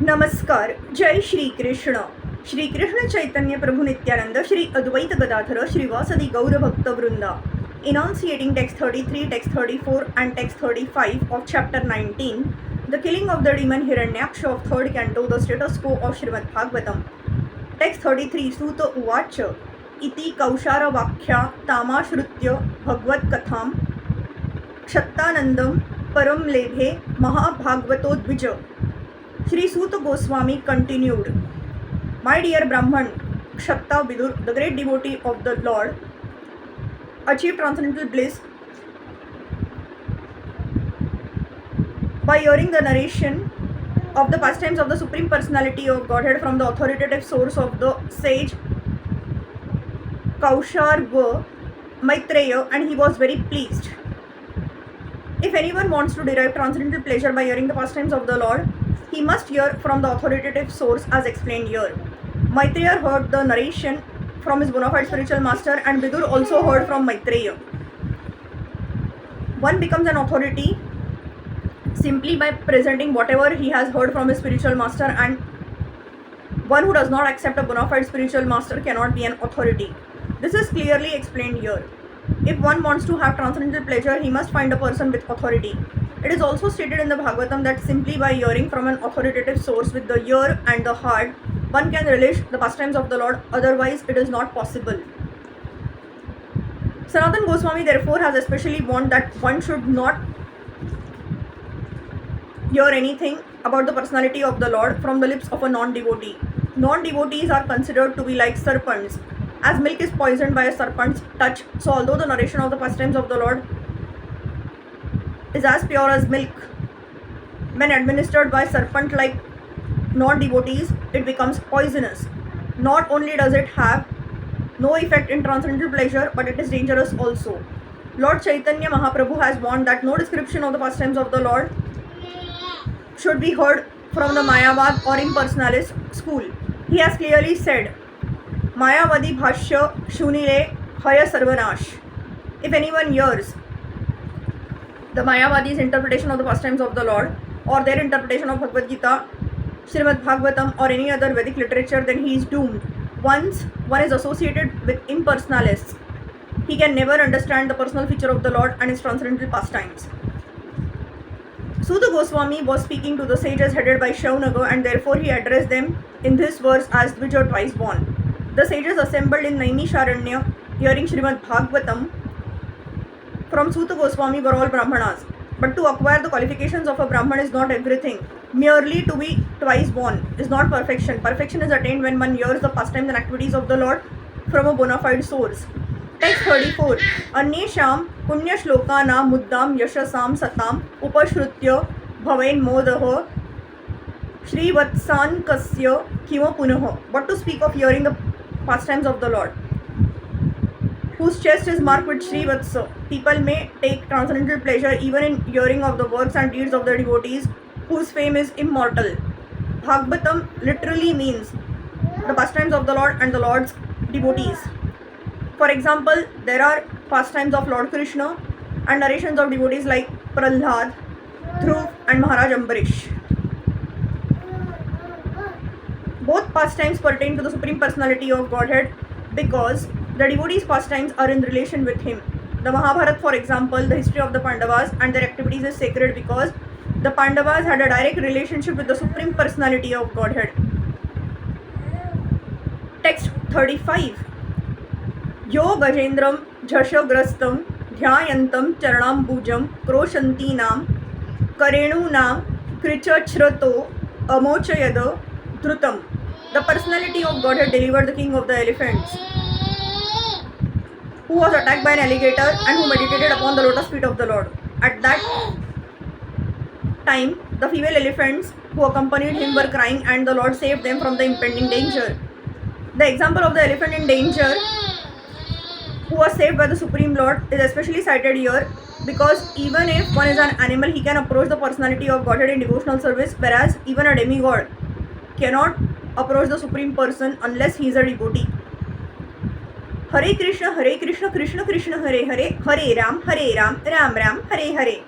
नमस्कार. जय श्री कृष्ण. श्री कृष्ण चैतन्य प्रभु नित्यानंद, श्री अद्वैत गदाधर, श्रीवासदि गौर भक्त वृंदा. Enunciating text 33, text 34 and text 35 of chapter 19, the killing of the demon Hiranyaksha of third canto, the status quo of Srimad Bhagavatam. Text 33, Suta Uvacha इति कौशार वाक्या तामाश्रुत्य भगवत कथाम क्षत्तानंदम परम लेभे महाभागवतोद्विज. Shri Suta Goswami continued, My dear Brahman, Kshatta Vidur, the great devotee of the Lord, achieved transcendental bliss by hearing the narration of the pastimes of the Supreme Personality of Godhead from the authoritative source of the sage Kausharva Maitreya, and he was very pleased. If anyone wants to derive transcendental pleasure by hearing the pastimes of the Lord, he must hear from the authoritative source as explained here. Maitreya heard the narration from his bona fide spiritual master, and Vidur also heard from Maitreya. One becomes an authority simply by presenting whatever he has heard from his spiritual master, and one who does not accept a bona fide spiritual master cannot be an authority. This is clearly explained here. If one wants to have transcendental pleasure, he must find a person with authority. It is also stated in the Bhagavatam that simply by hearing from an authoritative source with the ear and the heart, one can relish the pastimes of the Lord, otherwise it is not possible. Sanatana Goswami therefore has especially warned that one should not hear anything about the personality of the Lord from the lips of a non-devotee. Non-devotees are considered to be like serpents. As milk is poisoned by a serpent's touch, so although the narration of the pastimes of the Lord is as pure as milk, when administered by serpent-like non-devotees, it becomes poisonous. Not only does it have no effect in transcendental pleasure, but it is dangerous also. Lord Chaitanya Mahaprabhu has warned that no description of the pastimes of the Lord should be heard from the Mayavad or impersonalist school. He has clearly said, Mayavadi Bhashya Shunile Haya Sarvanash. If anyone hears the Mayavadi's interpretation of the pastimes of the Lord, or their interpretation of Bhagavad Gita, Srimad Bhagavatam, or any other Vedic literature, then he is doomed. Once one is associated with impersonalists, he can never understand the personal feature of the Lord and his transcendental pastimes. Suta Goswami was speaking to the sages headed by Shaunaga, and therefore he addressed them in this verse as Dvija twice born. The sages assembled in Naimisharanya, hearing Srimad Bhagavatam from Suta Goswami were all Brahmanas. But to acquire the qualifications of a Brahman is not everything. Merely to be twice born is not perfection. Perfection is attained when one hears the pastimes and activities of the Lord from a bona fide source. Text 34. Anyesham punya shlokana muddam yashasam satam upashrutya bhaven modaha Srivatsankasya kimo punaha. What to speak of hearing the pastimes of the Lord, whose chest is marked with Srivatsa. People may take transcendental pleasure even in hearing of the works and deeds of the devotees whose fame is immortal. Bhagavatam literally means the pastimes of the Lord and the Lord's devotees. For example, there are pastimes of Lord Krishna and narrations of devotees like Prahlad, Dhruv and Maharaj Ambarish. Both pastimes pertain to the Supreme Personality of Godhead because the devotees' pastimes are in relation with him. The Mahabharata, for example, the history of the Pandavas and their activities is sacred because the Pandavas had a direct relationship with the Supreme Personality of Godhead. Text 35. Yo Gajendram Jhashagrastam Dhyayantam Charanambujam Kroshantinam Karenunam Krichachrato Amochayada Dhrutam. The personality of Godhead delivered the king of the elephants, who was attacked by an alligator and who meditated upon the lotus feet of the Lord. At that time, the female elephants who accompanied him were crying, and the Lord saved them from the impending danger. The example of the elephant in danger who was saved by the Supreme Lord is especially cited here because even if one is an animal, he can approach the personality of Godhead in devotional service, whereas even a demigod cannot approach the Supreme Person unless he is a devotee. Hare Krishna, Krishna Krishna, Hare Hare, Hare Ram, Ram Ram, Hare Hare.